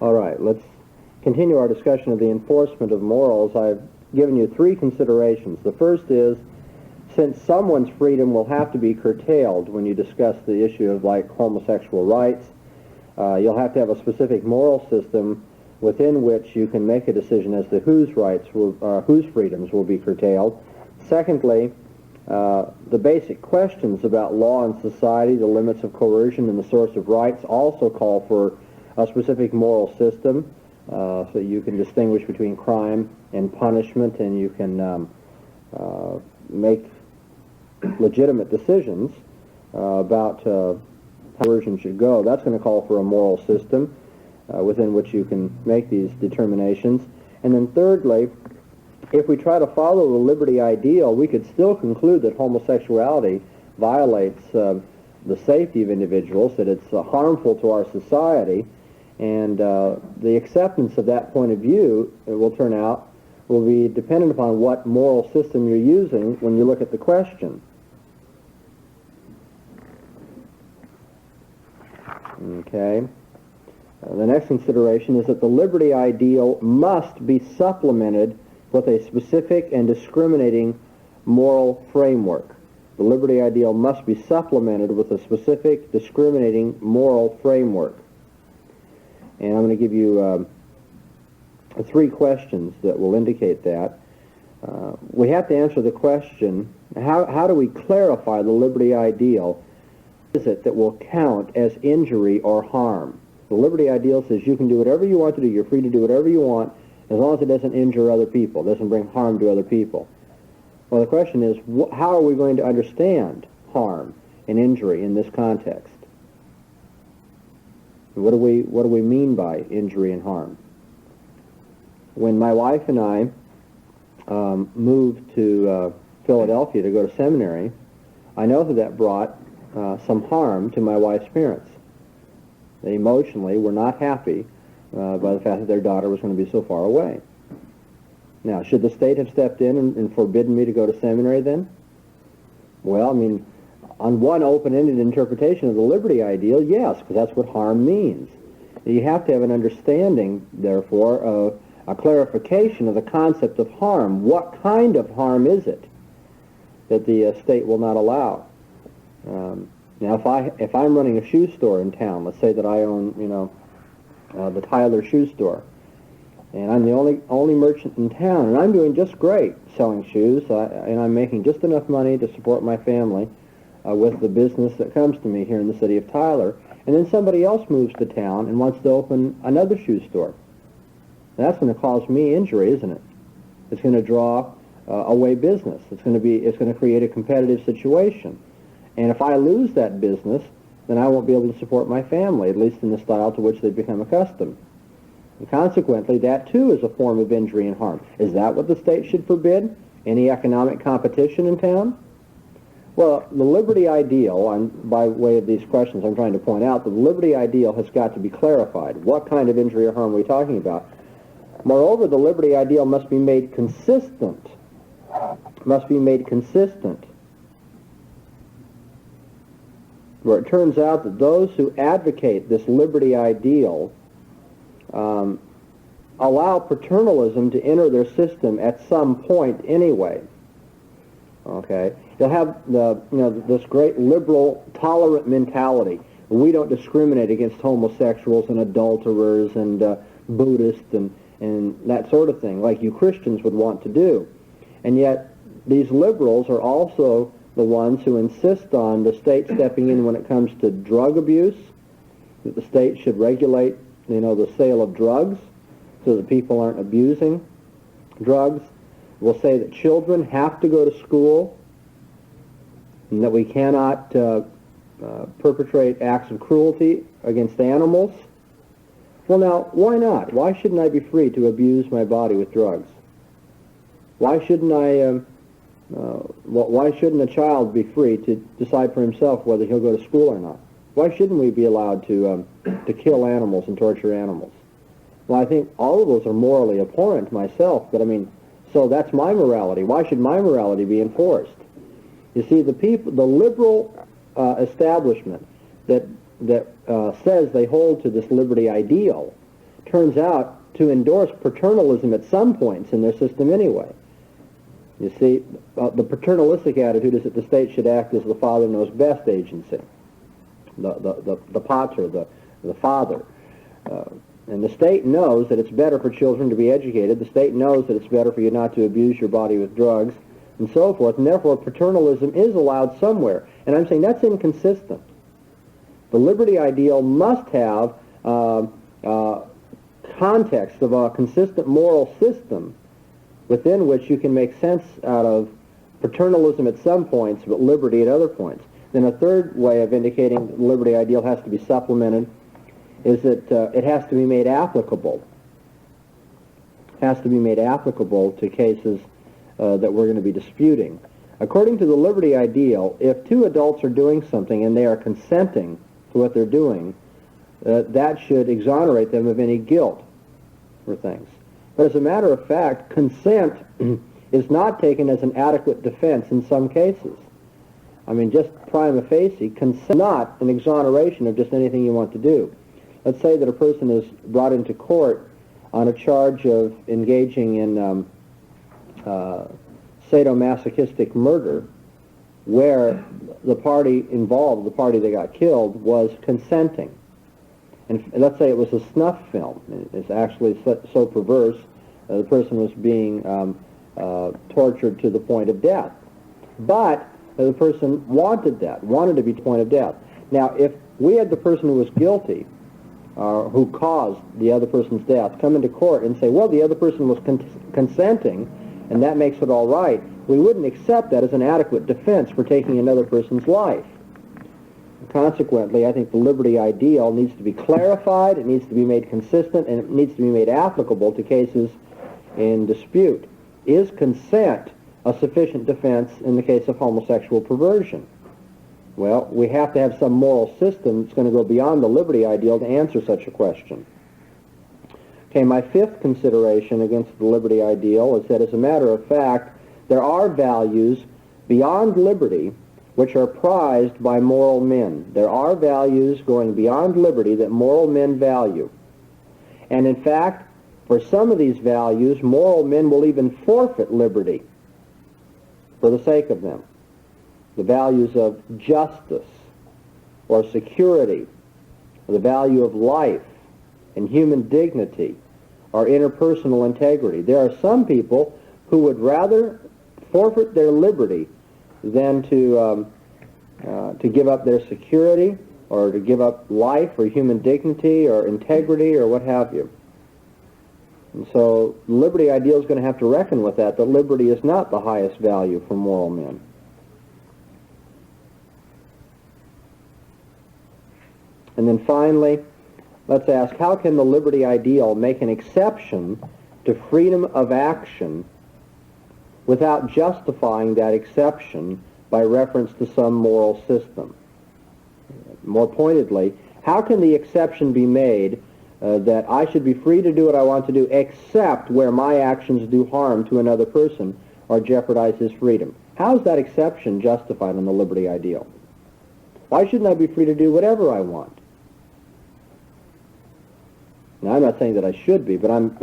All right, let's continue our discussion of the enforcement of morals. I've given you three considerations. The first is, since someone's freedom will have to be curtailed when you discuss the issue of, like, homosexual rights, you'll have to have a specific moral system within which you can make a decision as to whose freedoms will be curtailed. Secondly, the basic questions about law and society, the limits of coercion and the source of rights also call for a specific moral system, so you can distinguish between crime and punishment, and you can make legitimate decisions about how coercion should go. That's going to call for a moral system within which you can make these determinations. And then thirdly, if we try to follow the liberty ideal, we could still conclude that homosexuality violates the safety of individuals, that it's harmful to our society, and the acceptance of that point of view, it will turn out, will be dependent upon what moral system you're using when you look at the question. Okay. The next consideration is that the liberty ideal must be supplemented with a specific and discriminating moral framework. The liberty ideal must be supplemented with a specific, discriminating moral framework. And I'm going to give you three questions that will indicate that. We have to answer the question, how do we clarify the liberty ideal? What is it that will count as injury or harm? The liberty ideal says you can do whatever you want to do. You're free to do whatever you want as long as it doesn't injure other people, doesn't bring harm to other people. Well, the question is, how are we going to understand harm and injury in this context? What do we mean by injury and harm? When my wife and I moved to Philadelphia to go to seminary, I know that brought some harm to my wife's parents. They emotionally were not happy by the fact that their daughter was going to be so far away. Now, should the state have stepped in and forbidden me to go to seminary then? Well, I mean, on one open-ended interpretation of the liberty ideal, yes, because that's what harm means. You have to have an understanding, therefore, of a clarification of the concept of harm. What kind of harm is it that the state will not allow? Now, if I'm running a shoe store in town, let's say that I own, the Tyler shoe store, and I'm the only merchant in town, and I'm doing just great selling shoes, and I'm making just enough money to support my family with the business that comes to me here in the city of Tyler, and then somebody else moves to town and wants to open another shoe store. That's going to cause me injury, isn't it? It's going to draw away business. It's going to create a competitive situation. And if I lose that business, then I won't be able to support my family, at least in the style to which they've become accustomed. And consequently, that too is a form of injury and harm. Is that what the state should forbid? Any economic competition in town? Well, the liberty ideal, by way of these questions I'm trying to point out, the liberty ideal has got to be clarified. What kind of injury or harm are we talking about? Moreover, the liberty ideal must be made consistent. Where it turns out that those who advocate this liberty ideal allow paternalism to enter their system at some point anyway. Okay, they'll have this great liberal, tolerant mentality. We don't discriminate against homosexuals and adulterers and Buddhists and that sort of thing, like you Christians would want to do. And yet, these liberals are also the ones who insist on the state stepping in when it comes to drug abuse, that the state should regulate, the sale of drugs so that people aren't abusing drugs. We'll say that children have to go to school and that we cannot perpetrate acts of cruelty against animals. Well, now, why not? Why shouldn't I be free to abuse my body with drugs? Why shouldn't why shouldn't a child be free to decide for himself whether he'll go to school or not? Why shouldn't we be allowed to kill animals and torture animals? Well, I think all of those are morally abhorrent myself, but so that's my morality. Why should my morality be enforced? You see, the liberal establishment that says they hold to this liberty ideal turns out to endorse paternalism at some points in their system anyway. You see, the paternalistic attitude is that the state should act as the father knows best agency. The pater, the father. And the state knows that it's better for children to be educated. The state knows that it's better for you not to abuse your body with drugs and so forth. And therefore, paternalism is allowed somewhere. And I'm saying that's inconsistent. The liberty ideal must have context of a consistent moral system within which you can make sense out of paternalism at some points, but liberty at other points. Then a third way of indicating the liberty ideal has to be supplemented is that it has to be made applicable. It has to be made applicable to cases that we're going to be disputing. According to the liberty ideal, if two adults are doing something and they are consenting to what they're doing, that should exonerate them of any guilt for things. But as a matter of fact, consent is not taken as an adequate defense in some cases. I mean, just prima facie, consent is not an exoneration of just anything you want to do. Let's say that a person is brought into court on a charge of engaging in sadomasochistic murder, where the party involved, the party that got killed, was consenting. And let's say it was a snuff film. It's actually so perverse, the person was being tortured to the point of death. But the person wanted to be to the point of death. Now, if we had the person who was guilty, who caused the other person's death, come into court and say, well, the other person was consenting, and that makes it all right, we wouldn't accept that as an adequate defense for taking another person's life. Consequently, I think the liberty ideal needs to be clarified, it needs to be made consistent, and it needs to be made applicable to cases in dispute. Is consent a sufficient defense in the case of homosexual perversion? Well, we have to have some moral system that's going to go beyond the liberty ideal to answer such a question. Okay, my fifth consideration against the liberty ideal is that, as a matter of fact, there are values beyond liberty which are prized by moral men. There are values going beyond liberty that moral men value. And in fact, for some of these values, moral men will even forfeit liberty for the sake of them. The values of justice or security, or the value of life and human dignity or interpersonal integrity. There are some people who would rather forfeit their liberty than to give up their security or to give up life or human dignity or integrity or what have you. And so the liberty ideal is going to have to reckon with that liberty is not the highest value for moral men. And then finally, let's ask, how can the liberty ideal make an exception to freedom of action without justifying that exception by reference to some moral system? More pointedly, how can the exception be made that I should be free to do what I want to do except where my actions do harm to another person or jeopardize his freedom? How is that exception justified in the liberty ideal? Why shouldn't I be free to do whatever I want? Now, I'm not saying that I should be, but I'm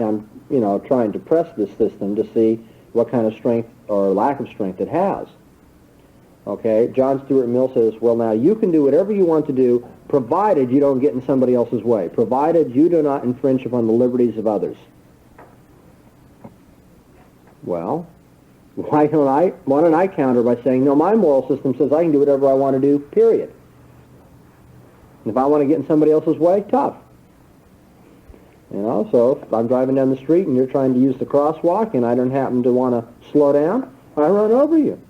trying to press this system to see what kind of strength or lack of strength it has. Okay, John Stuart Mill says, well, now, you can do whatever you want to do, provided you don't get in somebody else's way, provided you do not infringe upon the liberties of others. Well, why don't I counter by saying, no, my moral system says I can do whatever I want to do, period. And if I want to get in somebody else's way, tough. So if I'm driving down the street and you're trying to use the crosswalk and I don't happen to want to slow down, I run over you.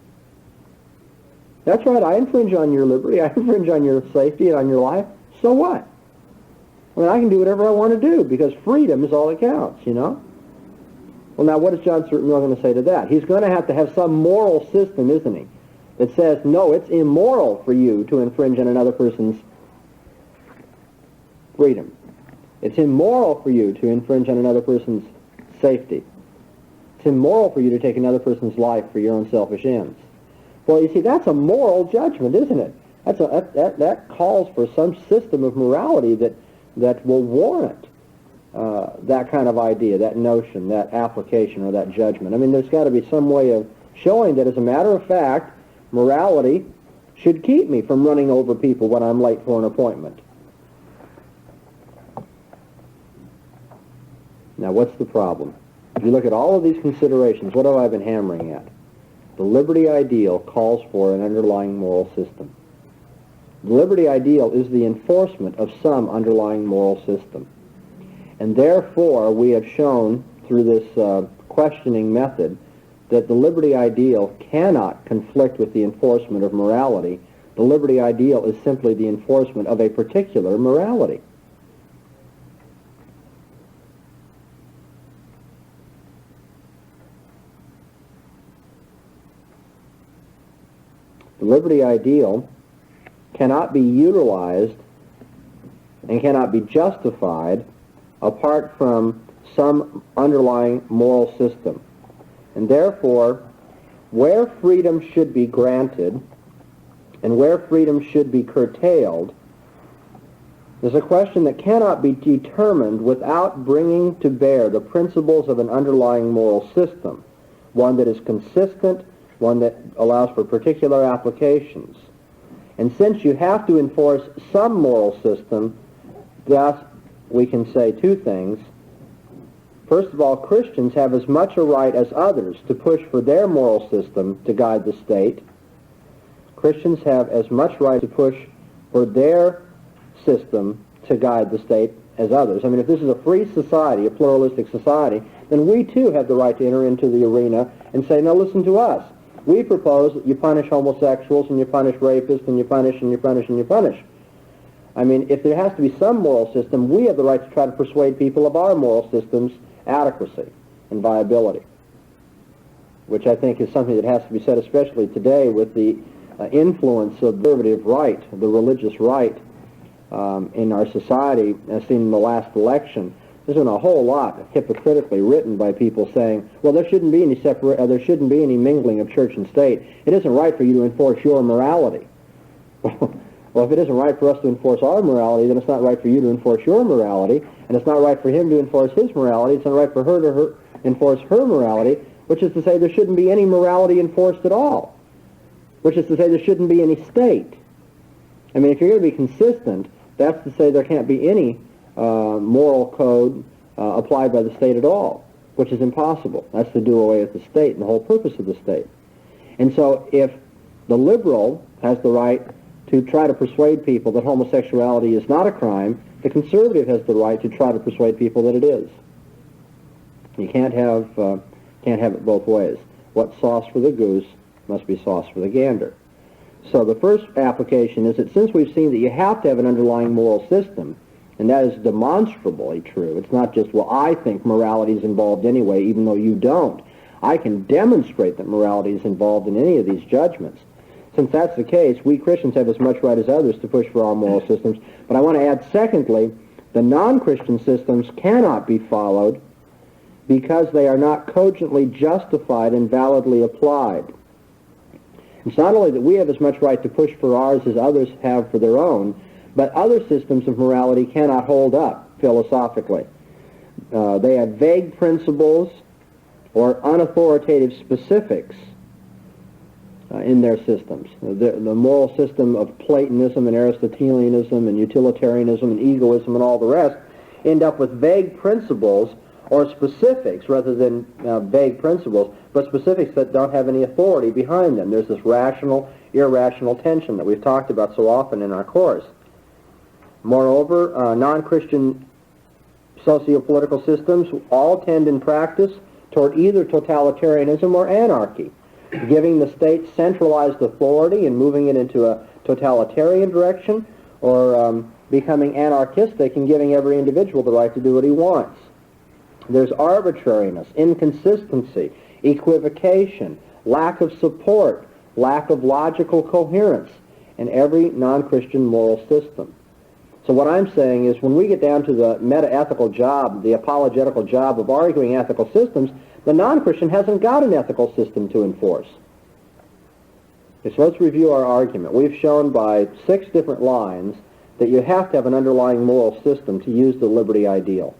That's right, I infringe on your liberty, I infringe on your safety and on your life. So what? I mean, I can do whatever I want to do because freedom is all that counts, Well, now what is John Stuart Mill going to say to that? He's going to have some moral system, isn't he, that says, no, it's immoral for you to infringe on another person's freedom. It's immoral for you to infringe on another person's safety. It's immoral for you to take another person's life for your own selfish ends. Well, you see, that's a moral judgment, isn't it? That calls for some system of morality that will warrant that kind of idea, that notion, that application, or that judgment. I mean, there's got to be some way of showing that, as a matter of fact, morality should keep me from running over people when I'm late for an appointment. Now, what's the problem? If you look at all of these considerations, what have I been hammering at? The liberty ideal calls for an underlying moral system. The liberty ideal is the enforcement of some underlying moral system. And therefore, we have shown through this questioning method that the liberty ideal cannot conflict with the enforcement of morality. The liberty ideal is simply the enforcement of a particular morality. The liberty ideal cannot be utilized and cannot be justified apart from some underlying moral system. And therefore, where freedom should be granted and where freedom should be curtailed is a question that cannot be determined without bringing to bear the principles of an underlying moral system, one that is consistent, one that allows for particular applications. And since you have to enforce some moral system, thus we can say two things. First of all, Christians have as much a right as others to push for their moral system to guide the state. Christians have as much right to push for their system to guide the state as others. I mean, if this is a free society, a pluralistic society, then we too have the right to enter into the arena and say, now listen to us. We propose that you punish homosexuals and you punish rapists and you punish and you punish and you punish. I mean, if there has to be some moral system, we have the right to try to persuade people of our moral system's adequacy and viability, which I think is something that has to be said, especially today with the influence of the conservative right, the religious right in our society, as seen in the last election. There's been a whole lot hypocritically written by people saying, well, there shouldn't be any there shouldn't be any mingling of church and state. It isn't right for you to enforce your morality. Well, if it isn't right for us to enforce our morality, then it's not right for you to enforce your morality, and it's not right for him to enforce his morality. It's not right for her to enforce her morality, which is to say there shouldn't be any morality enforced at all, which is to say there shouldn't be any state. I mean, if you're going to be consistent, that's to say there can't be any moral code applied by the state at all, which is impossible. That's to do away with the state and the whole purpose of the state. And so if the liberal has the right to try to persuade people that homosexuality is not a crime, the conservative has the right to try to persuade people that it is. You can't have it both ways. What's sauce for the goose must be sauce for the gander. So the first application is that since we've seen that you have to have an underlying moral system, and that is demonstrably true. It's not just, well, I think morality is involved anyway, even though you don't. I can demonstrate that morality is involved in any of these judgments. Since that's the case, we Christians have as much right as others to push for our moral systems. But I want to add, secondly, the non-Christian systems cannot be followed because they are not cogently justified and validly applied. It's not only that we have as much right to push for ours as others have for their own, but other systems of morality cannot hold up philosophically. They have vague principles or unauthoritative specifics in their systems. The moral system of Platonism and Aristotelianism and utilitarianism and egoism and all the rest end up with vague principles or specifics rather than vague principles, but specifics that don't have any authority behind them. There's this rational-irrational tension that we've talked about so often in our course. Moreover, non-Christian socio-political systems all tend in practice toward either totalitarianism or anarchy, giving the state centralized authority and moving it into a totalitarian direction, or becoming anarchistic and giving every individual the right to do what he wants. There's arbitrariness, inconsistency, equivocation, lack of support, lack of logical coherence in every non-Christian moral system. So what I'm saying is when we get down to the meta-ethical job, the apologetical job of arguing ethical systems, the non-Christian hasn't got an ethical system to enforce. Okay, so let's review our argument. We've shown by 6 different lines that you have to have an underlying moral system to use the liberty ideal.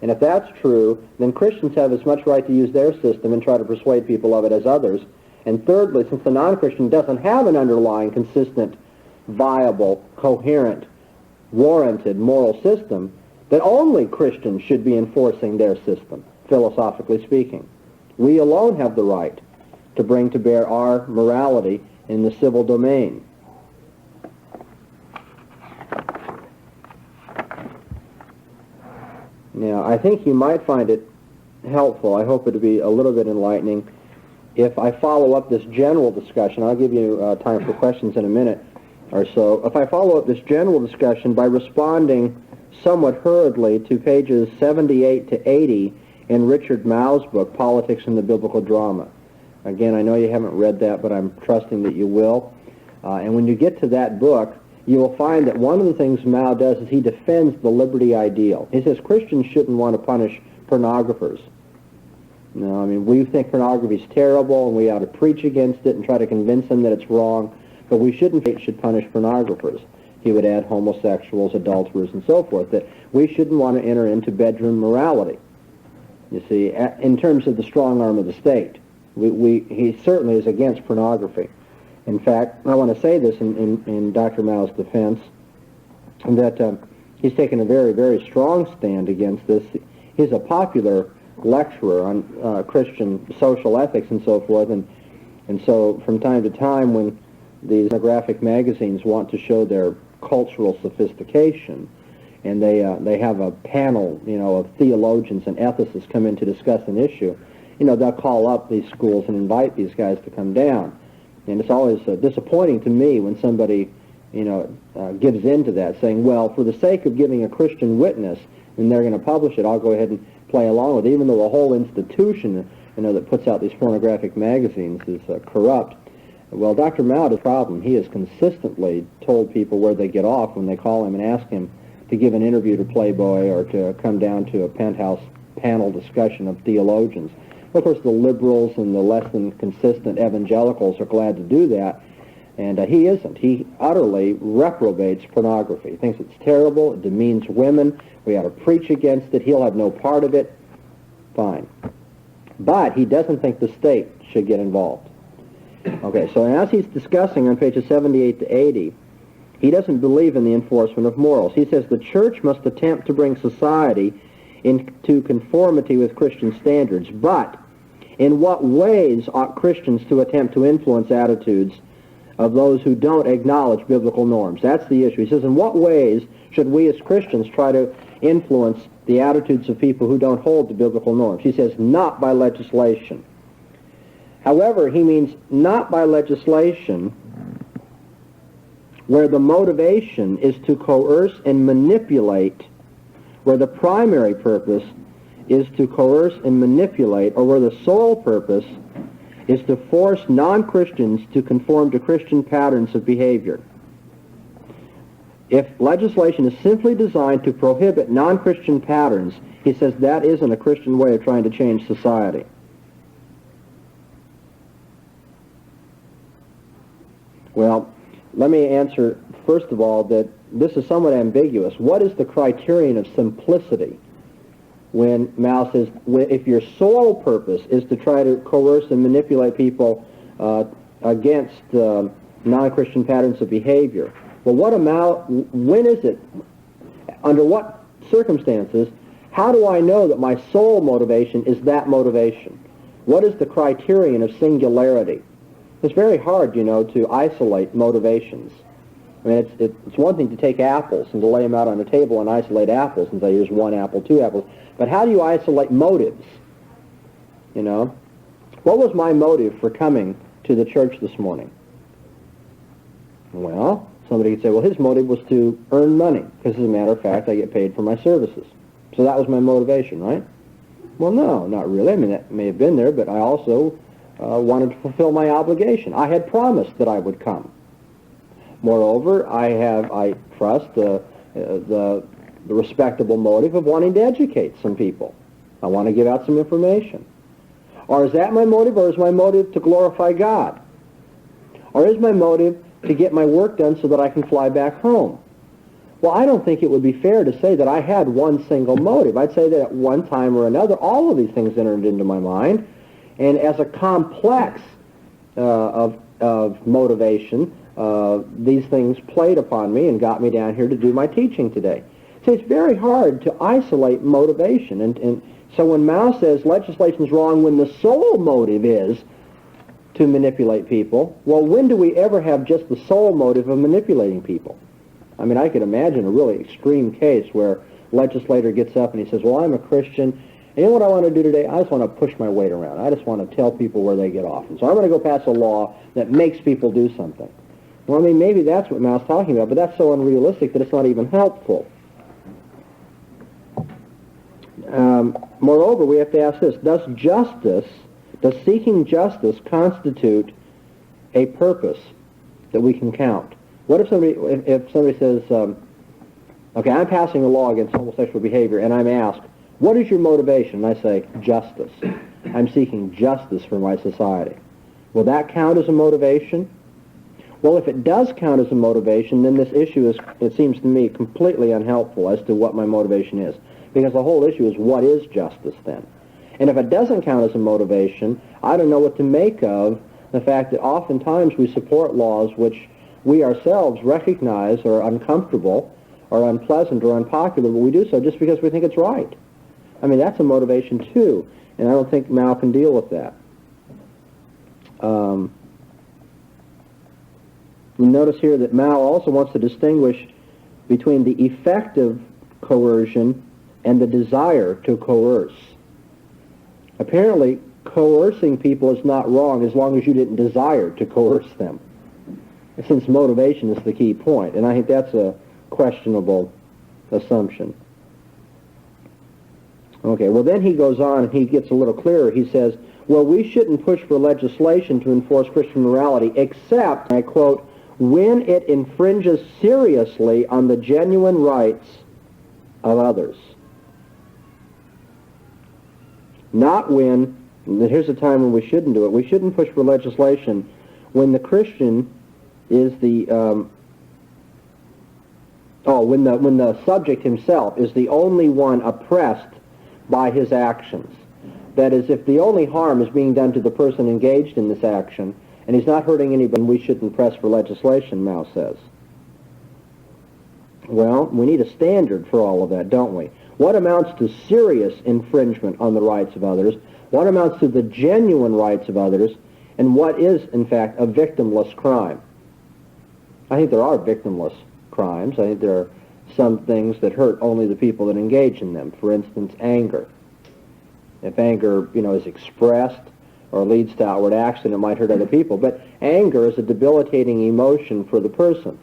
And if that's true, then Christians have as much right to use their system and try to persuade people of it as others. And thirdly, since the non-Christian doesn't have an underlying, consistent, viable, coherent, warranted moral system, that only Christians should be enforcing their system, philosophically speaking. We alone have the right to bring to bear our morality in the civil domain. Now, I think you might find it helpful, I hope it to be a little bit enlightening, if I follow up this general discussion. I'll give you time for questions in a minute or so. If I follow up this general discussion by responding somewhat hurriedly to pages 78 to 80 in Richard Mouw's book, Politics and the Biblical Drama. Again, I know you haven't read that, but I'm trusting that you will. And when you get to that book, you will find that one of the things Mouw does is he defends the liberty ideal. He says Christians shouldn't want to punish pornographers. No, I mean, we think pornography is terrible, and we ought to preach against it and try to convince them that it's wrong, but we should punish pornographers. He would add homosexuals, adulterers, and so forth, that we shouldn't want to enter into bedroom morality. You see, in terms of the strong arm of the state, he certainly is against pornography. In fact, I want to say this in Dr. Mouw's defense, that he's taken a very, very strong stand against this. He's a popular lecturer on Christian social ethics and so forth, and so from time to time when these pornographic magazines want to show their cultural sophistication, and they have a panel, of theologians and ethicists come in to discuss an issue, they'll call up these schools and invite these guys to come down. And it's always disappointing to me when somebody, gives into that, saying, well, for the sake of giving a Christian witness, and they're going to publish it, I'll go ahead and play along with it, even though the whole institution, that puts out these pornographic magazines is corrupt. Well, Dr. Mouw has a problem. He has consistently told people where they get off when they call him and ask him to give an interview to Playboy or to come down to a penthouse panel discussion of theologians. Of course, the liberals and the less than consistent evangelicals are glad to do that, and he isn't. He utterly reprobates pornography. He thinks it's terrible, it demeans women, we ought to preach against it, he'll have no part of it. Fine. But he doesn't think the state should get involved. Okay, so as he's discussing on pages 78 to 80, he doesn't believe in the enforcement of morals. He says the church must attempt to bring society into conformity with Christian standards, but in what ways ought Christians to attempt to influence attitudes of those who don't acknowledge biblical norms? That's the issue. He says, in what ways should we as Christians try to influence the attitudes of people who don't hold to biblical norms? He says, not by legislation. However, he means not by legislation where the motivation is to coerce and manipulate, where the primary purpose is to coerce and manipulate, or where the sole purpose is to force non-Christians to conform to Christian patterns of behavior. If legislation is simply designed to prohibit non-Christian patterns, he says that isn't a Christian way of trying to change society. Well, let me answer, first of all, that this is somewhat ambiguous. What is the criterion of simplicity? When Mouw says, if your sole purpose is to try to coerce and manipulate people against non-Christian patterns of behavior, well, when is it, under what circumstances, how do I know that my sole motivation is that motivation? What is the criterion of singularity? It's very hard, to isolate motivations. I mean, it's one thing to take apples and to lay them out on a table and isolate apples and say, here's one apple, two apples. But how do you isolate motives? What was my motive for coming to the church this morning? Well, somebody could say, well, his motive was to earn money, because as a matter of fact, I get paid for my services. So that was my motivation, right? Well, no, not really. I mean, that may have been there, but I also wanted to fulfill my obligation. I had promised that I would come. Moreover, I trust the respectable motive of wanting to educate some people. I want to give out some information. Or is that my motive, or is my motive to glorify God? Or is my motive to get my work done so that I can fly back home? Well, I don't think it would be fair to say that I had one single motive. I'd say that at one time or another, all of these things entered into my mind, and as a complex of motivation, these things played upon me and got me down here to do my teaching today. So it's very hard to isolate motivation, and so when Mao says legislation is wrong when the sole motive is to manipulate people, well, when do we ever have just the sole motive of manipulating people? I mean, I could imagine a really extreme case where a legislator gets up and he says, well, I'm a Christian, and you know what I want to do today? I just want to push my weight around. I just want to tell people where they get off. And so I'm going to go pass a law that makes people do something. Well, I mean, maybe that's what Mao's talking about, but that's so unrealistic that it's not even helpful. Moreover, we have to ask this, does seeking justice constitute a purpose that we can count? What if somebody says, okay, I'm passing a law against homosexual behavior, and I'm asked, what is your motivation? And I say, justice. I'm seeking justice for my society. Will that count as a motivation? Well, if it does count as a motivation, then this issue is, it seems to me, completely unhelpful as to what my motivation is. Because the whole issue is, what is justice then? And if it doesn't count as a motivation, I don't know what to make of the fact that oftentimes we support laws which we ourselves recognize are uncomfortable or unpleasant or unpopular, but we do so just because we think it's right. I mean, that's a motivation too, and I don't think Mao can deal with that. You notice here that Mao also wants to distinguish between the effective coercion and the desire to coerce. Apparently, coercing people is not wrong as long as you didn't desire to coerce them, since motivation is the key point, and I think that's a questionable assumption. Okay, well then he goes on and he gets a little clearer. He says, well, we shouldn't push for legislation to enforce Christian morality except, I quote, when it infringes seriously on the genuine rights of others. Not when, here's a time when we shouldn't do it, we shouldn't push for legislation when the Christian is the, when the subject himself is the only one oppressed by his actions. That is, if the only harm is being done to the person engaged in this action, and he's not hurting anybody, we shouldn't press for legislation, Mao says. Well, we need a standard for all of that, don't we? What amounts to serious infringement on the rights of others? What amounts to the genuine rights of others? And what is, in fact, a victimless crime? I think there are victimless crimes. I think there are some things that hurt only the people that engage in them. For instance, anger. If anger, is expressed or leads to outward action, it might hurt other people. But anger is a debilitating emotion for the person.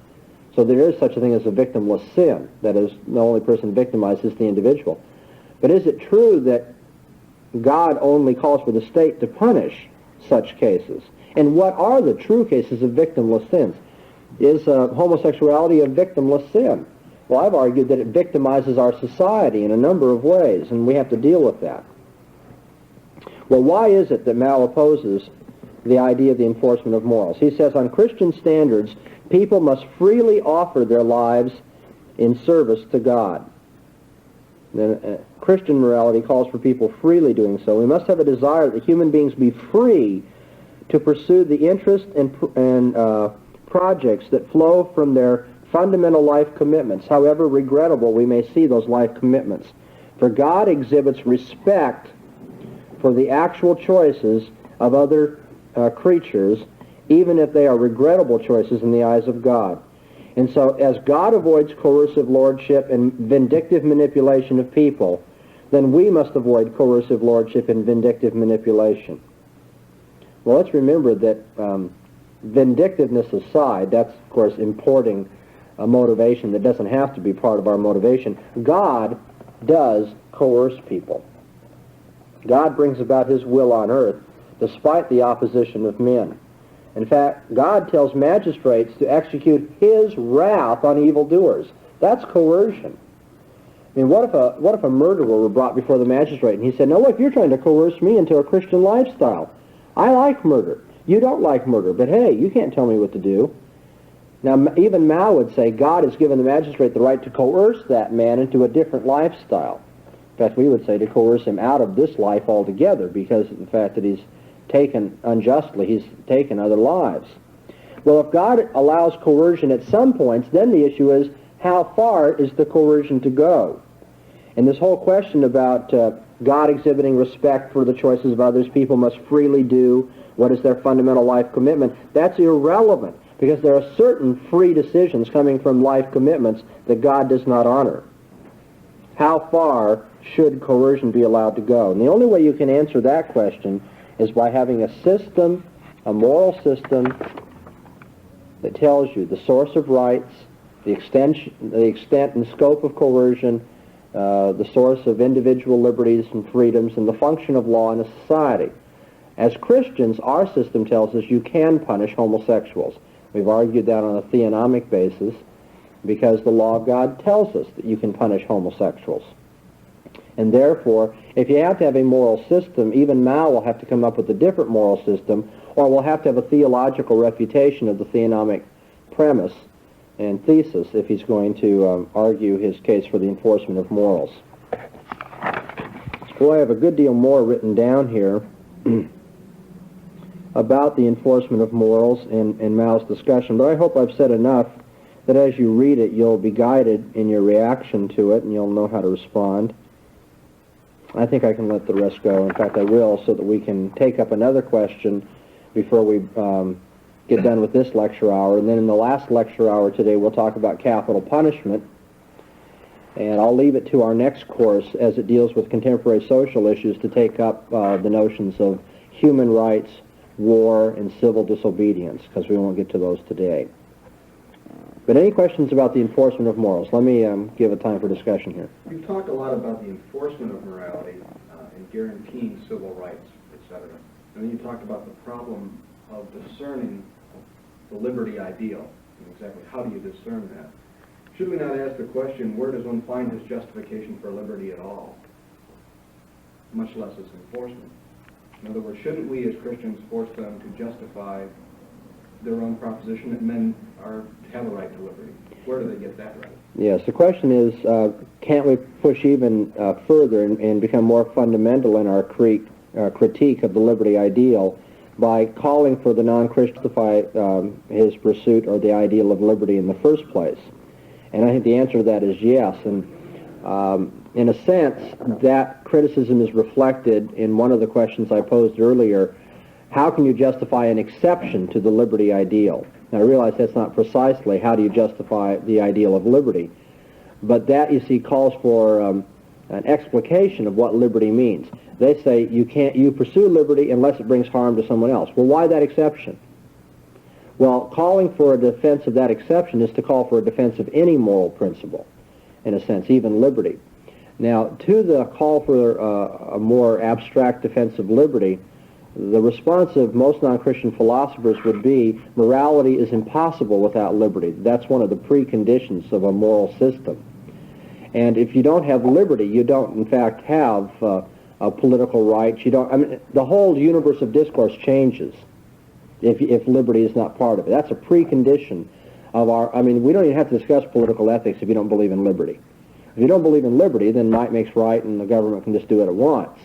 So there is such a thing as a victimless sin. That is, the only person victimized is the individual. But is it true that God only calls for the state to punish such cases? And what are the true cases of victimless sins? Is homosexuality a victimless sin? Well, I've argued that it victimizes our society in a number of ways, and we have to deal with that. Well, why is it that Mao opposes the idea of the enforcement of morals? He says, on Christian standards, people must freely offer their lives in service to God. Then, Christian morality calls for people freely doing so. We must have a desire that human beings be free to pursue the interests and projects that flow from their fundamental life commitments, however regrettable we may see those life commitments. For God exhibits respect for the actual choices of other creatures, even if they are regrettable choices in the eyes of God. And so, as God avoids coercive lordship and vindictive manipulation of people, then we must avoid coercive lordship and vindictive manipulation. Well, let's remember that vindictiveness aside, that's, of course, importing a motivation that doesn't have to be part of our motivation. God does coerce people. God brings about his will on earth despite the opposition of men. In fact, God tells magistrates to execute his wrath on evildoers. That's coercion. I mean, what if a murderer were brought before the magistrate and he said, no, look, you're trying to coerce me into a Christian lifestyle. I like murder. You don't like murder, but hey, you can't tell me what to do. Now, even Mao would say God has given the magistrate the right to coerce that man into a different lifestyle. In fact, we would say to coerce him out of this life altogether because of the fact that he's taken unjustly, he's taken other lives. Well, if God allows coercion at some points, then the issue is how far is the coercion to go? And this whole question about God exhibiting respect for the choices of others, people must freely do what is their fundamental life commitment, that's irrelevant because there are certain free decisions coming from life commitments that God does not honor. How far should coercion be allowed to go? And the only way you can answer that question is by having a system, a moral system, that tells you the source of rights, the extent and scope of coercion, the source of individual liberties and freedoms, and the function of law in a society. As Christians, our system tells us you can punish homosexuals. We've argued that on a theonomic basis because the law of God tells us that you can punish homosexuals. And therefore, if you have to have a moral system, even Mao will have to come up with a different moral system, or we'll have to have a theological refutation of the theonomic premise and thesis if he's going to argue his case for the enforcement of morals. Well, I have a good deal more written down here about the enforcement of morals in Mao's discussion, but I hope I've said enough that as you read it, you'll be guided in your reaction to it and you'll know how to respond. I think I can let the rest go. In fact, I will, so that we can take up another question before we get done with this lecture hour. And then in the last lecture hour today, we'll talk about capital punishment. And I'll leave it to our next course, as it deals with contemporary social issues, to take up the notions of human rights, war, and civil disobedience, because we won't get to those today. But any questions about the enforcement of morals? Let me give a time for discussion here. You've talked a lot about the enforcement of morality and guaranteeing civil rights, etc. And then you talked about the problem of discerning the liberty ideal. And exactly how do you discern that? Should we not ask the question, where does one find his justification for liberty at all, much less its enforcement? In other words, shouldn't we as Christians force them to justify their own proposition that men have a right to liberty? Where do they get that right? Yes, the question is, can't we push even further and become more fundamental in our critique of the liberty ideal by calling for the non-Christian to justify his pursuit or the ideal of liberty in the first place? And I think the answer to that is yes. And in a sense, that criticism is reflected in one of the questions I posed earlier. How can you justify an exception to the liberty ideal? Now, I realize that's not precisely how do you justify the ideal of liberty, but that, you see, calls for an explication of what liberty means. They say you pursue liberty unless it brings harm to someone else. Well, why that exception? Well, calling for a defense of that exception is to call for a defense of any moral principle, in a sense, even liberty. Now, to the call for a more abstract defense of liberty, the response of most non-Christian philosophers would be morality is impossible without liberty. That's one of the preconditions of a moral system. And if you don't have liberty, you don't, in fact, have political rights. You don't. I mean, the whole universe of discourse changes if liberty is not part of it. That's a precondition of our. I mean, we don't even have to discuss political ethics if you don't believe in liberty. If you don't believe in liberty, then might makes right, and the government can just do what it wants.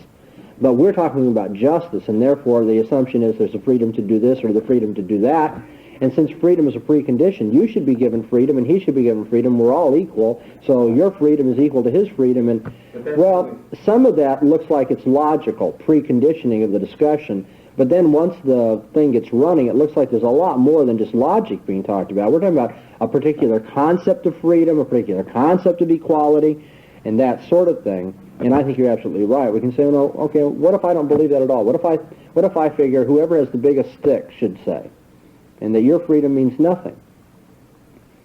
But we're talking about justice, and therefore the assumption is there's a freedom to do this or the freedom to do that. And since freedom is a precondition, you should be given freedom and he should be given freedom. We're all equal, so your freedom is equal to his freedom. And, well, some of that looks like it's logical, preconditioning of the discussion. But then once the thing gets running, it looks like there's a lot more than just logic being talked about. We're talking about a particular concept of freedom, a particular concept of equality, and that sort of thing. And I think you're absolutely right. We can say, no, okay, what if I don't believe that at all? What if I figure whoever has the biggest stick should say, and that your freedom means nothing?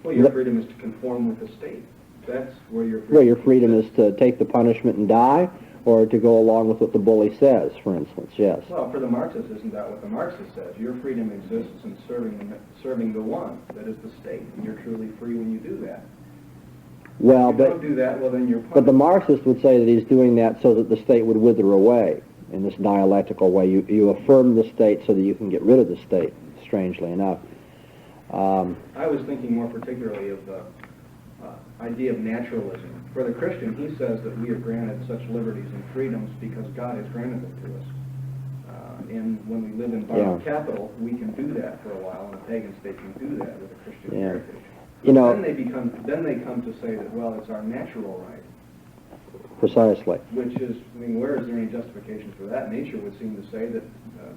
Well, your freedom is to conform with the state. That's where your freedom. Well, your freedom is to take the punishment and die, or to go along with what the bully says, for instance. Yes. Well, for the Marxist, isn't that what the Marxist says? Your freedom exists in serving the one, that is the state, and you're truly free when you do that. Well, if you don't do that, well, then you're punished. But the Marxist would say that he's doing that so that the state would wither away in this dialectical way. You affirm the state so that you can get rid of the state, strangely enough. I was thinking more particularly of the idea of naturalism. For the Christian, he says that we are granted such liberties and freedoms because God has granted them to us. And when we live in borrowed capital, we can do that for a while, and a pagan state can do that with a Christian heritage. You know, then they come to say that, well, it's our natural right. Precisely. Which is, I mean, where is there any justification for that? Nature would seem to say that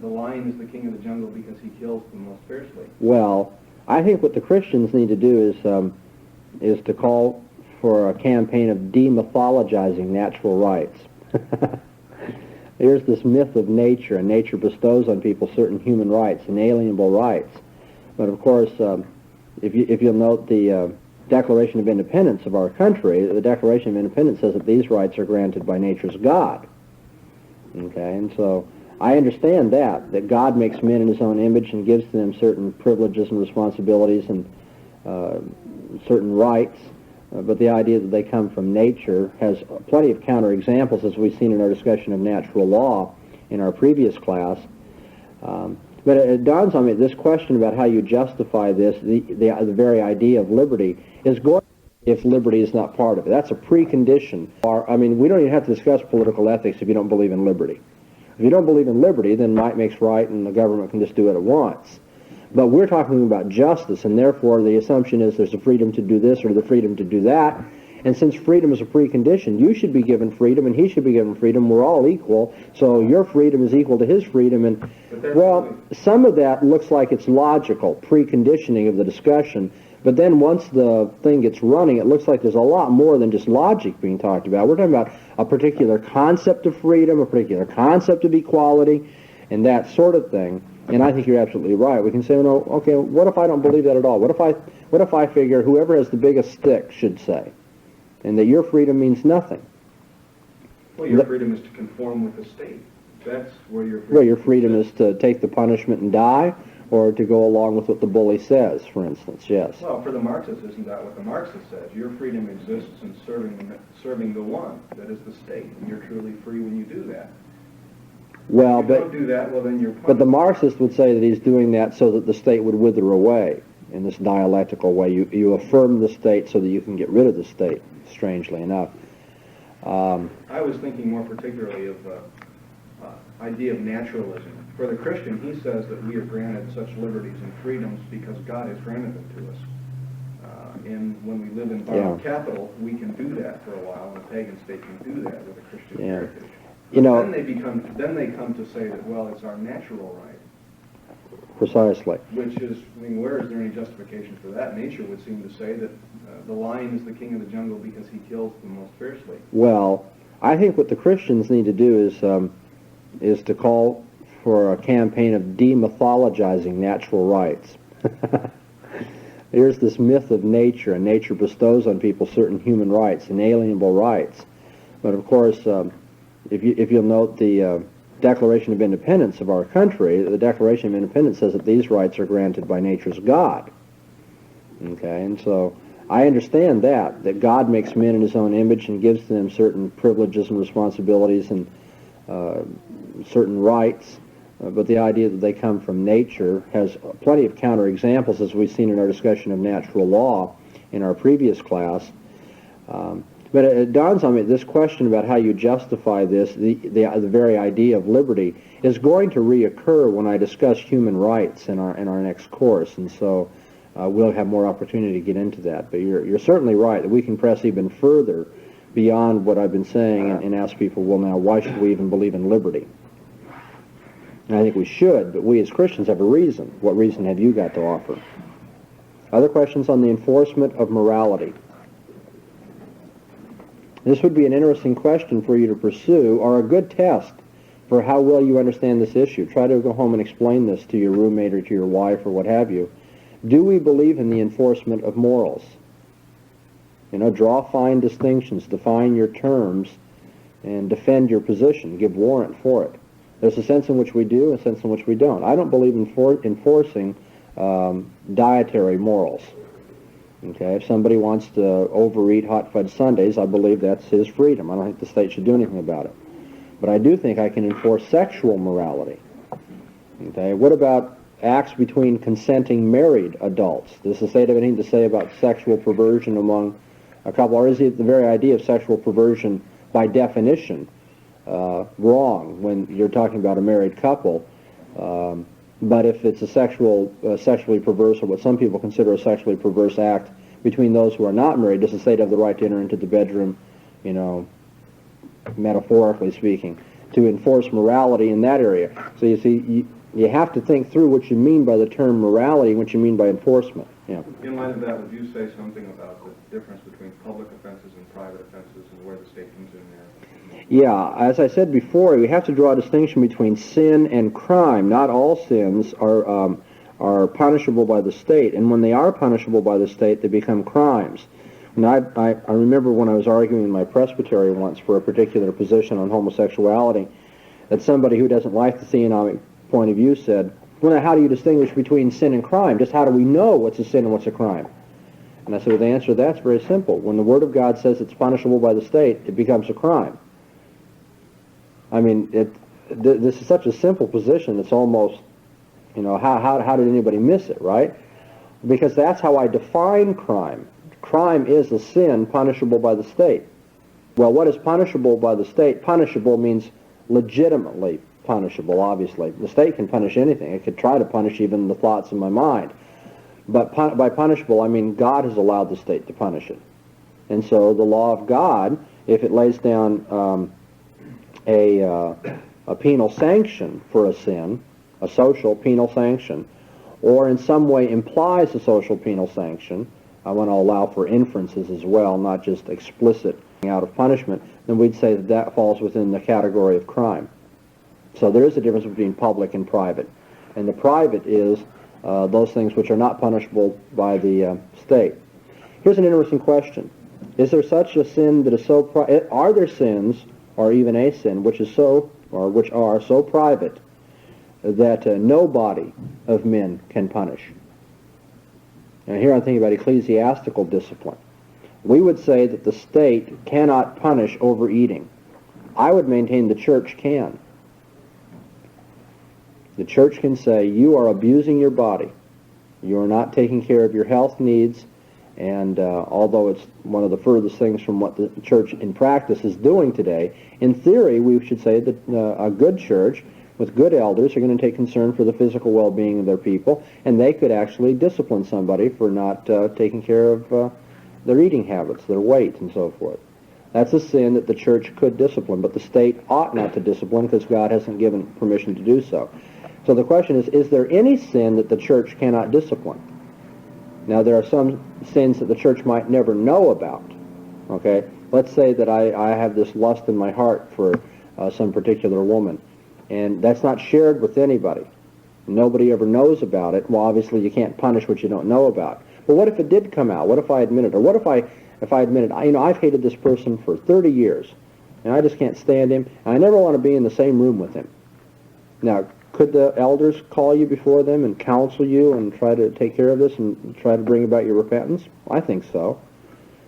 the lion is the king of the jungle because he kills the most fiercely. Well, I think what the Christians need to do is to call for a campaign of demythologizing natural rights. There's this myth of nature, and nature bestows on people certain human rights, inalienable rights. But of course, if you'll note the Declaration of Independence of our country, the Declaration of Independence says that these rights are granted by nature's God. Okay, and so I understand that God makes men in his own image and gives to them certain privileges and responsibilities and certain rights, but the idea that they come from nature has plenty of counterexamples, as we've seen in our discussion of natural law in our previous class. But it dawns on me, this question about how you justify this, the very idea of liberty, is going if liberty is not part of it. That's a precondition. I mean, we don't even have to discuss political ethics if you don't believe in liberty. If you don't believe in liberty, then might makes right and the government can just do it at once. But we're talking about justice, and therefore the assumption is there's a freedom to do this or the freedom to do that. And since freedom is a precondition, you should be given freedom and he should be given freedom. We're all equal, so your freedom is equal to his freedom. And, well, some of that looks like it's logical, preconditioning of the discussion. But then once the thing gets running, it looks like there's a lot more than just logic being talked about. We're talking about a particular concept of freedom, a particular concept of equality, and that sort of thing. And I think you're absolutely right. We can say, no, okay, what if I don't believe that at all? What if I figure whoever has the biggest stick should say, and that your freedom means nothing? Well, your freedom is to conform with the state. That's where your freedom. Well, your freedom is to take the punishment and die, or to go along with what the bully says, for instance. Yes. Well, for the Marxist, isn't that what the Marxist says? Your freedom exists in serving the one, that is the state, and you're truly free when you do that. Well, if you don't do that, well, then you're punished. But the Marxist would say that he's doing that so that the state would wither away in this dialectical way. You affirm the state so that you can get rid of the state, strangely enough. I was thinking more particularly of the idea of naturalism. For the Christian, he says that we are granted such liberties and freedoms because God has granted them to us. And when we live in borrowed capital, we can do that for a while, and a pagan state can do that with a Christian heritage. You know, then they come to say that, well, it's our natural right. Precisely. Which is, I mean, where is there any justification for that? Nature would seem to say that the lion is the king of the jungle because he kills the most fiercely. Well, I think what the Christians need to do is to call for a campaign of demythologizing natural rights. There's this myth of nature, and nature bestows on people certain human rights, inalienable rights. But of course, if you'll note the Declaration of Independence of our country, the Declaration of Independence says that these rights are granted by nature's God. Okay, and so I understand that God makes men in his own image and gives to them certain privileges and responsibilities and certain rights, but the idea that they come from nature has plenty of counterexamples, as we've seen in our discussion of natural law in our previous class. But it dawns on me, this question about how you justify this, the very idea of liberty, is going to reoccur when I discuss human rights in our next course, and so we'll have more opportunity to get into that. But you're certainly right that we can press even further beyond what I've been saying and ask people, well, now, why should we even believe in liberty? And I think we should, but we as Christians have a reason. What reason have you got to offer? Other questions on the enforcement of morality? This would be an interesting question for you to pursue, or a good test for how well you understand this issue. Try to go home and explain this to your roommate or to your wife or what have you. Do we believe in the enforcement of morals? You know, draw fine distinctions, define your terms, and defend your position, give warrant for it. There's a sense in which we do, a sense in which we don't. I don't believe in enforcing dietary morals. Okay, if somebody wants to overeat hot fudge sundaes, I believe that's his freedom. I don't think the state should do anything about it. But I do think I can enforce sexual morality. Okay, what about acts between consenting married adults. Does the state have anything to say about sexual perversion among a couple, or is it the very idea of sexual perversion by definition wrong when you're talking about a married couple? But if it's a sexually perverse, or what some people consider a sexually perverse act between those who are not married, does the state have the right to enter into the bedroom, metaphorically speaking, to enforce morality in that area? So you see, you have to think through what you mean by the term morality and what you mean by enforcement. Yeah. In light of that, would you say something about the difference between public offenses and private offenses and where the state comes in there? Yeah, as I said before, we have to draw a distinction between sin and crime. Not all sins are punishable by the state, and when they are punishable by the state, they become crimes. And I remember when I was arguing in my presbytery once for a particular position on homosexuality, that somebody who doesn't like the theonomic point of view said, well, how do you distinguish between sin and crime? Just how do we know what's a sin and what's a crime? And I said, well, the answer to that's very simple. When the Word of God says it's punishable by the state, it becomes a crime. I mean, this is such a simple position, it's almost, how did anybody miss it, right? Because that's how I define crime. Crime is a sin punishable by the state. Well, what is punishable by the state? Punishable means legitimately punishable, obviously. The state can punish anything. It could try to punish even the thoughts in my mind. But by punishable, I mean God has allowed the state to punish it. And so the law of God, if it lays down a penal sanction for a sin, a social penal sanction, or in some way implies a social penal sanction, I want to allow for inferences as well, not just explicit out of punishment, then we'd say that falls within the category of crime. So there is a difference between public and private. And the private is those things which are not punishable by the state. Here's an interesting question. Is there such a sin that is so are there sins, or even a sin, which are so private that no body of men can punish? And here I'm thinking about ecclesiastical discipline. We would say that the state cannot punish overeating. I would maintain the church can. The church can say, you are abusing your body. You are not taking care of your health needs. And although it's one of the furthest things from what the church in practice is doing today, in theory we should say that a good church with good elders are going to take concern for the physical well-being of their people, and they could actually discipline somebody for not taking care of their eating habits, their weight, and so forth. That's a sin that the church could discipline, but the state ought not to discipline because God hasn't given permission to do so. So the question is there any sin that the church cannot discipline? Now, there are some sins that the church might never know about. Okay? Let's say that I have this lust in my heart for some particular woman, and that's not shared with anybody. Nobody ever knows about it. Well, obviously, you can't punish what you don't know about. But what if it did come out? What if I admit it? Or what if I admit it? I've hated this person for 30 years, and I just can't stand him, and I never want to be in the same room with him. Now, could the elders call you before them and counsel you and try to take care of this and try to bring about your repentance? I think so.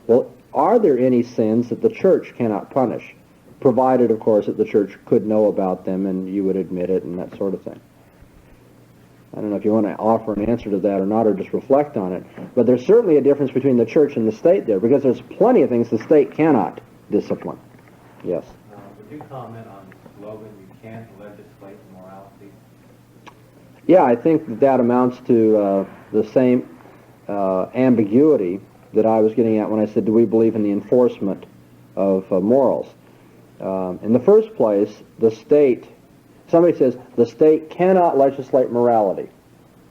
Well, are there any sins that the church cannot punish? Provided, of course, that the church could know about them and you would admit it and that sort of thing. I don't know if you want to offer an answer to that or not, or just reflect on it. But there's certainly a difference between the church and the state there, because there's plenty of things the state cannot discipline. Yes? Would you comment on the slogan, you can't legislate morality? Yeah, I think that amounts to the same ambiguity that I was getting at when I said, do we believe in the enforcement of morals? In the first place, the state, somebody says, the state cannot legislate morality.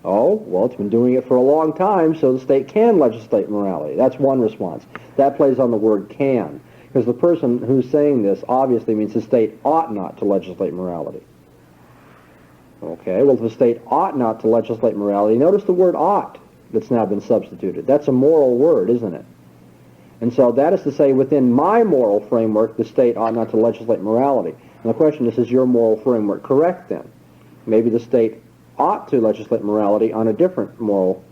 Oh, well, it's been doing it for a long time, so the state can legislate morality. That's one response. That plays on the word can, because the person who's saying this obviously means the state ought not to legislate morality. Okay, well, if the state ought not to legislate morality, notice the word ought that's now been substituted. That's a moral word, isn't it? And so that is to say, within my moral framework, the state ought not to legislate morality. And the question is your moral framework correct then? Maybe the state ought to legislate morality on a different moral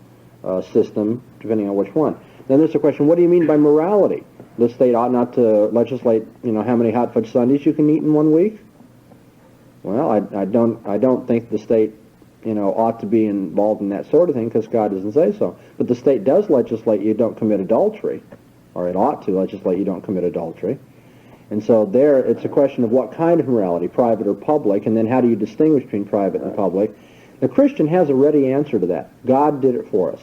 system, depending on which one. Then there's the question, what do you mean by morality? The state ought not to legislate, how many hot fudge sundaes you can eat in 1 week? Well, I don't think the state ought to be involved in that sort of thing because God doesn't say so. But the state does legislate you don't commit adultery, or it ought to legislate you don't commit adultery. And so there, it's a question of what kind of morality, private or public, and then how do you distinguish between private and public? The Christian has a ready answer to that. God did it for us.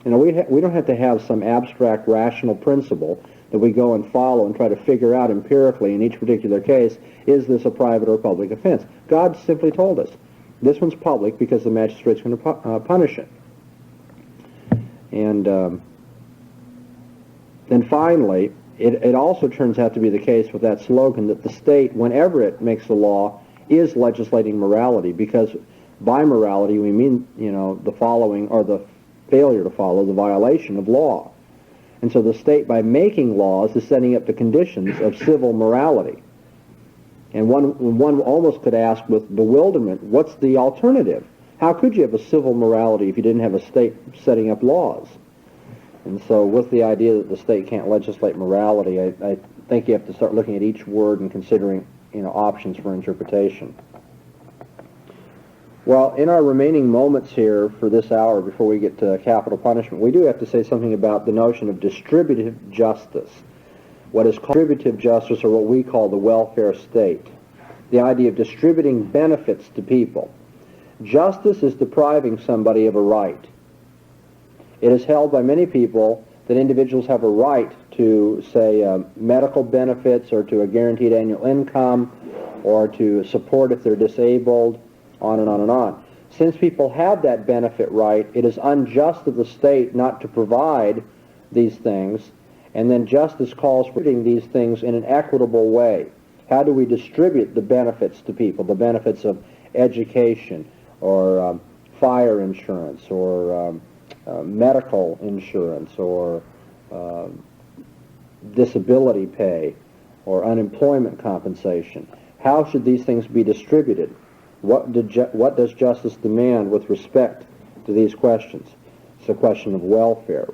We don't have to have some abstract rational principle that we go and follow and try to figure out empirically in each particular case, is this a private or public offense? God simply told us, this one's public because the magistrate's going to punish it. And then finally, it also turns out to be the case with that slogan that the state, whenever it makes a law, is legislating morality, because by morality we mean, the following or the failure to follow, the violation of law. And so the state, by making laws, is setting up the conditions of civil morality. And one almost could ask with bewilderment, what's the alternative? How could you have a civil morality if you didn't have a state setting up laws? And so with the idea that the state can't legislate morality, I think you have to start looking at each word and considering, options for interpretation. Well, in our remaining moments here for this hour before we get to capital punishment, we do have to say something about the notion of distributive justice. What is called distributive justice, or what we call the welfare state. The idea of distributing benefits to people. Justice is depriving somebody of a right. It is held by many people that individuals have a right to, say, medical benefits, or to a guaranteed annual income, or to support if they're disabled, on and on and on. Since people have that benefit right, it is unjust of the state not to provide these things, and then justice calls for doing these things in an equitable way. How do we distribute the benefits to people, the benefits of education, or fire insurance, or medical insurance, or disability pay, or unemployment compensation? How should these things be distributed? What does justice demand with respect to these questions? It's a question of welfare.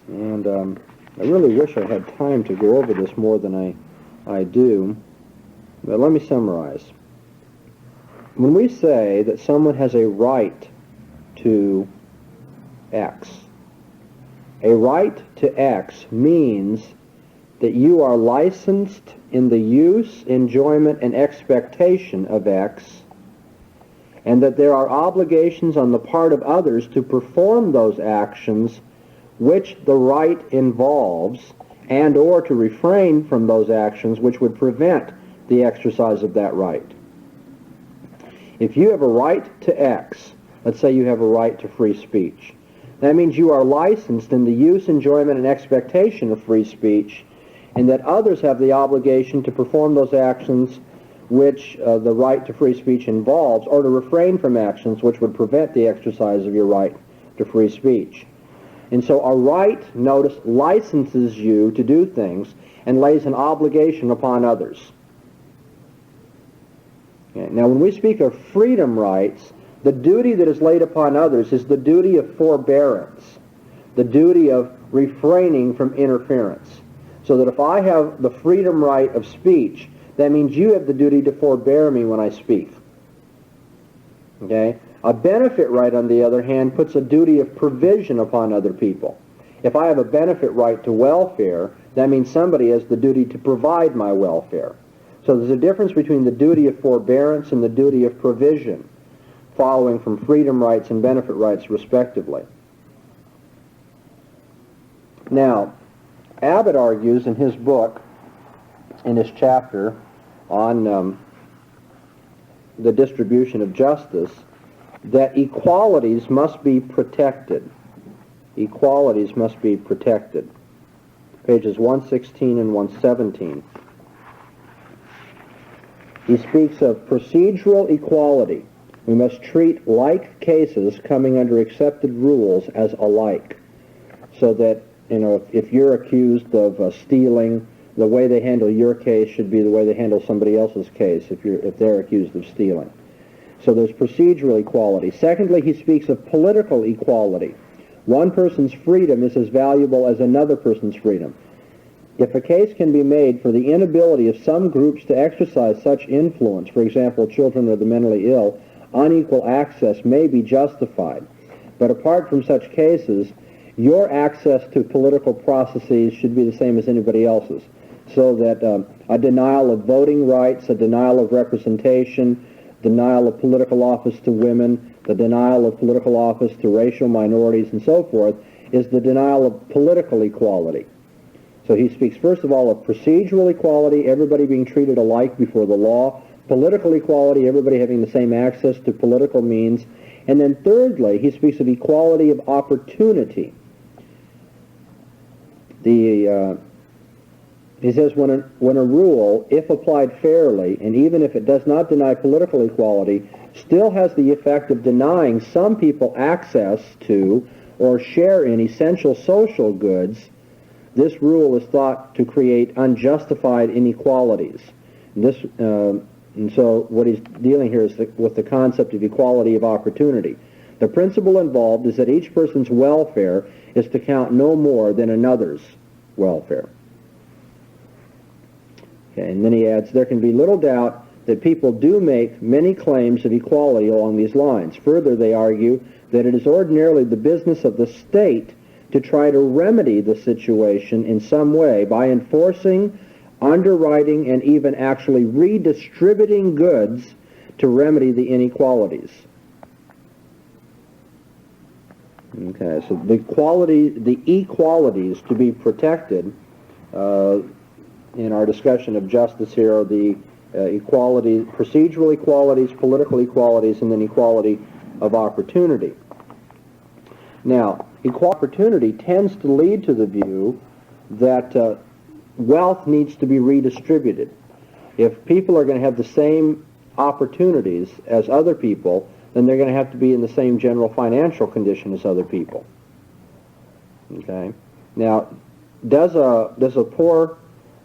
And I really wish I had time to go over this more than I do, but let me summarize. When we say that someone has a right to X, a right to X means that you are licensed in the use, enjoyment, and expectation of X, and that there are obligations on the part of others to perform those actions which the right involves, and or to refrain from those actions which would prevent the exercise of that right. If you have a right to X, let's say you have a right to free speech, that means you are licensed in the use, enjoyment, and expectation of free speech, and that others have the obligation to perform those actions which the right to free speech involves, or to refrain from actions which would prevent the exercise of your right to free speech. And so a right, notice, licenses you to do things and lays an obligation upon others. Okay. Now, when we speak of freedom rights, the duty that is laid upon others is the duty of forbearance, the duty of refraining from interference. So that if I have the freedom right of speech, that means you have the duty to forbear me when I speak. Okay? A benefit right, on the other hand, puts a duty of provision upon other people. If I have a benefit right to welfare, that means somebody has the duty to provide my welfare. So there's a difference between the duty of forbearance and the duty of provision, following from freedom rights and benefit rights, respectively. Now, Abbott argues in his book, in his chapter on the distribution of justice, that equalities must be protected. Equalities must be protected. Pages 116 and 117. He speaks of procedural equality. We must treat like cases coming under accepted rules as alike, so that, if you're accused of stealing, the way they handle your case should be the way they handle somebody else's case if they're accused of stealing. So there's procedural equality. Secondly, he speaks of political equality. One person's freedom is as valuable as another person's freedom. If a case can be made for the inability of some groups to exercise such influence, for example, children or the mentally ill, unequal access may be justified. But apart from such cases, your access to political processes should be the same as anybody else's. So that a denial of voting rights, a denial of representation, denial of political office to women, the denial of political office to racial minorities and so forth, is the denial of political equality. So he speaks first of all of procedural equality, everybody being treated alike before the law, political equality, everybody having the same access to political means, and then thirdly, he speaks of equality of opportunity. He says when a rule, if applied fairly, and even if it does not deny political equality, still has the effect of denying some people access to or share in essential social goods, this rule is thought to create unjustified inequalities. And so what he's dealing here is with the concept of equality of opportunity. The principle involved is that each person's welfare is to count no more than another's welfare. Okay, and then he adds, there can be little doubt that people do make many claims of equality along these lines. Further, they argue that it is ordinarily the business of the state to try to remedy the situation in some way by enforcing, underwriting, and even actually redistributing goods to remedy the inequalities. Okay, so the equalities to be protected in our discussion of justice here are the equality, procedural equalities, political equalities, and then equality of opportunity. Now, equal opportunity tends to lead to the view that wealth needs to be redistributed. If people are going to have the same opportunities as other people, then they're going to have to be in the same general financial condition as other people. Okay? Now, does a poor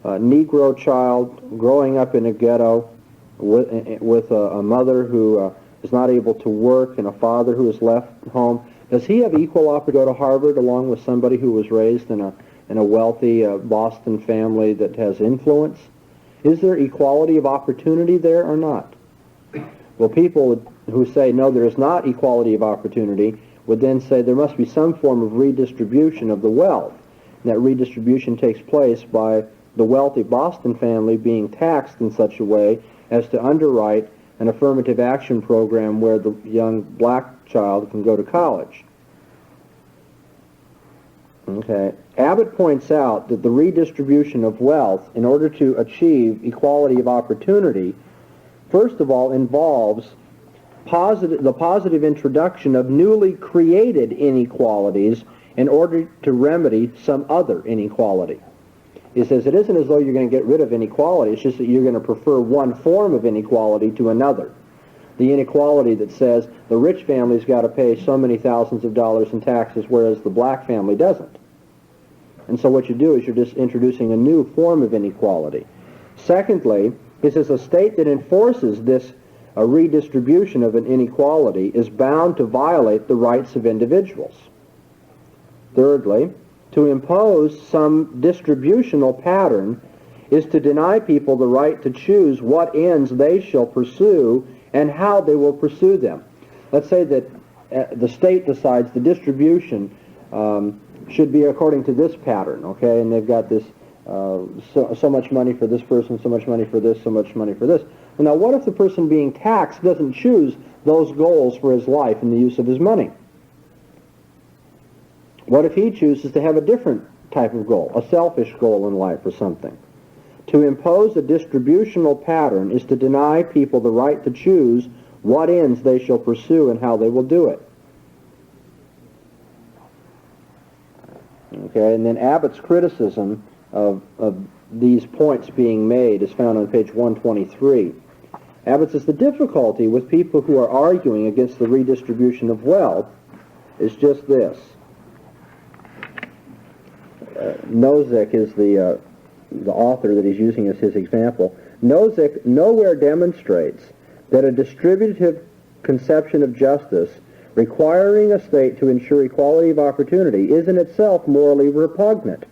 Negro child growing up in a ghetto with a mother who is not able to work and a father who is left home, does he have equal opportunity to go to Harvard along with somebody who was raised in a wealthy Boston family that has influence? Is there equality of opportunity there or not? Well, people who say, no, there is not equality of opportunity, would then say there must be some form of redistribution of the wealth. And that redistribution takes place by the wealthy Boston family being taxed in such a way as to underwrite an affirmative action program where the young black child can go to college. Okay. Abbott points out that the redistribution of wealth in order to achieve equality of opportunity, first of all, involves the positive introduction of newly created inequalities in order to remedy some other inequality. He says it isn't as though you're going to get rid of inequality, it's just that you're going to prefer one form of inequality to another. The inequality that says the rich family's got to pay so many thousands of dollars in taxes, whereas the black family doesn't. And so what you do is you're just introducing a new form of inequality. Secondly, he says a state that enforces this redistribution of an inequality is bound to violate the rights of individuals. Thirdly, to impose some distributional pattern is to deny people the right to choose what ends they shall pursue and how they will pursue them. Let's say that the state decides the distribution should be according to this pattern, okay, and they've got this so much money for this person, so much money for this, so much money for this. Well, now, what if the person being taxed doesn't choose those goals for his life and the use of his money? What if he chooses to have a different type of goal, a selfish goal in life or something? To impose a distributional pattern is to deny people the right to choose what ends they shall pursue and how they will do it. Okay, and then Abbott's criticism of these points being made is found on page 123. Abbott says the difficulty with people who are arguing against the redistribution of wealth is just this. Nozick is the author that he's using as his example. Nozick nowhere demonstrates that a distributive conception of justice requiring a state to ensure equality of opportunity is in itself morally repugnant.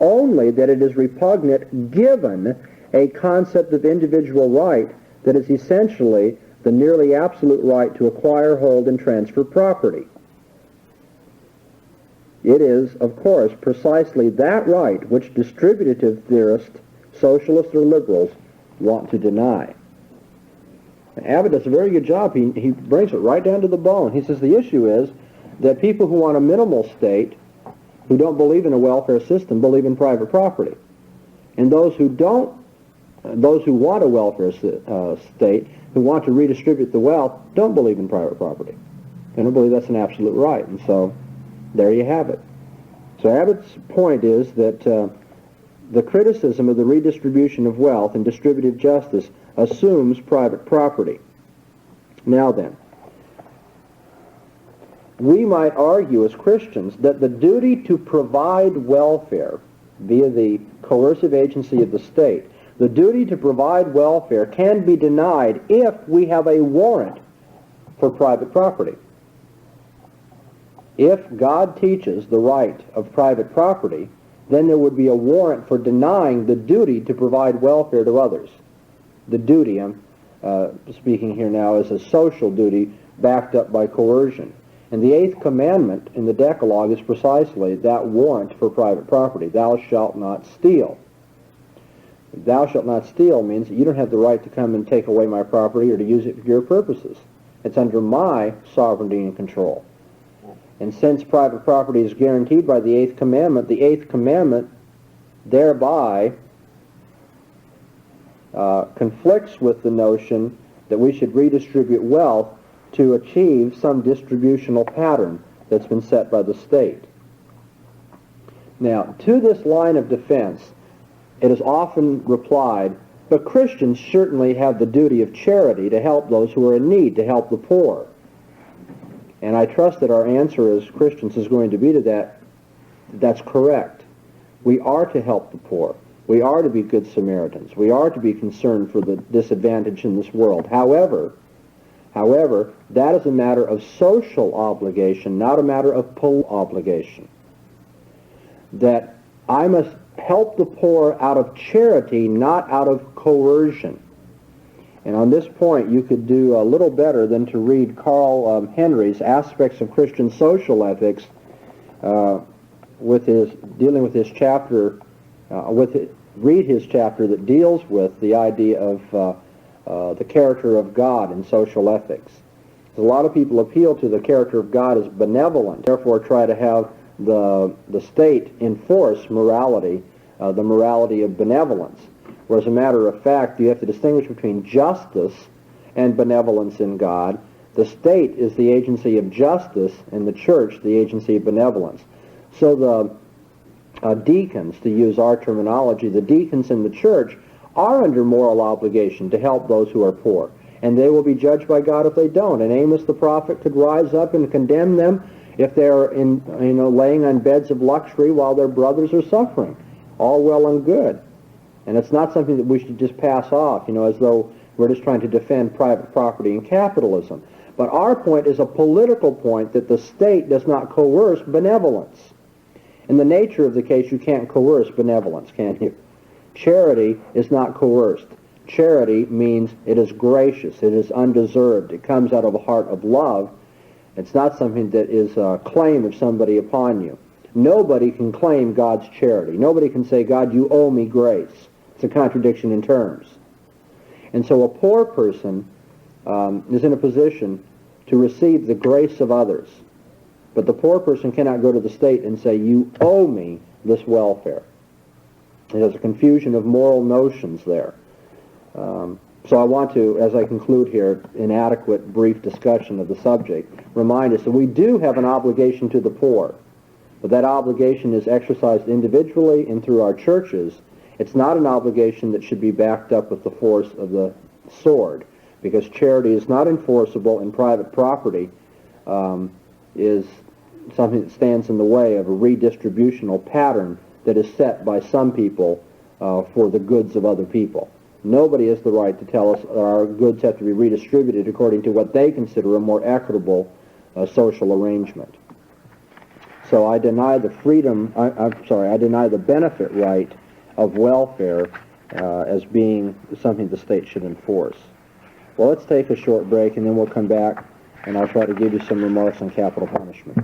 only that it is repugnant given a concept of individual right that is essentially the nearly absolute right to acquire, hold, and transfer property. It is, of course, precisely that right which distributive theorists, socialists, or liberals want to deny. Abbott does a very good job. He brings it right down to the bone. He says the issue is that people who want a minimal state, who don't believe in a welfare system, believe in private property. And those who want a welfare state, who want to redistribute the wealth, don't believe in private property. They don't believe that's an absolute right. And so there you have it. So Abbott's point is that the criticism of the redistribution of wealth and distributive justice assumes private property. Now then, we might argue as Christians that the duty to provide welfare via the coercive agency of the state, the duty to provide welfare can be denied if we have a warrant for private property. If God teaches the right of private property, then there would be a warrant for denying the duty to provide welfare to others. The duty, I'm speaking here now, is a social duty backed up by coercion. And the 8th commandment in the Decalogue is precisely that warrant for private property. Thou shalt not steal. Thou shalt not steal means that you don't have the right to come and take away my property or to use it for your purposes. It's under my sovereignty and control. And since private property is guaranteed by the 8th commandment, the 8th commandment thereby conflicts with the notion that we should redistribute wealth to achieve some distributional pattern that's been set by the state. Now, to this line of defense, it is often replied, but Christians certainly have the duty of charity to help those who are in need, to help the poor. And I trust that our answer as Christians is going to be to that, that's correct. We are to help the poor. We are to be good Samaritans. We are to be concerned for the disadvantaged in this world. However, that is a matter of social obligation, not a matter of political obligation. That I must help the poor out of charity, not out of coercion. And on this point, you could do a little better than to read Carl Henry's Aspects of Christian Social Ethics, dealing with his chapter, read his chapter that deals with the idea of the character of God in social ethics. A lot of people appeal to the character of God as benevolent, therefore try to have the state enforce morality, the morality of benevolence. Whereas, as a matter of fact, you have to distinguish between justice and benevolence in God. The state is the agency of justice, and the church the agency of benevolence. So the deacons, to use our terminology, the deacons in the church are under moral obligation to help those who are poor. And they will be judged by God if they don't. And Amos the prophet could rise up and condemn them if they're laying on beds of luxury while their brothers are suffering. All well and good. And it's not something that we should just pass off, as though we're just trying to defend private property and capitalism. But our point is a political point that the state does not coerce benevolence. In the nature of the case, you can't coerce benevolence, can you? Charity is not coerced. Charity means it is gracious, it is undeserved, it comes out of a heart of love. It's not something that is a claim of somebody upon you. Nobody can claim God's charity. Nobody can say, God, you owe me grace. It's a contradiction in terms. And so a poor person is in a position to receive the grace of others. But the poor person cannot go to the state and say, you owe me this welfare. There's a confusion of moral notions there. So I want to, as I conclude here, inadequate brief discussion of the subject, remind us that we do have an obligation to the poor. But that obligation is exercised individually and through our churches. It's not an obligation that should be backed up with the force of the sword, because charity is not enforceable and private property is something that stands in the way of a redistributional pattern that is set by some people for the goods of other people. Nobody has the right to tell us that our goods have to be redistributed according to what they consider a more equitable social arrangement. So I deny the freedom, I deny the benefit right of welfare as being something the state should enforce. Well, let's take a short break and then we'll come back and I'll try to give you some remarks on capital punishment.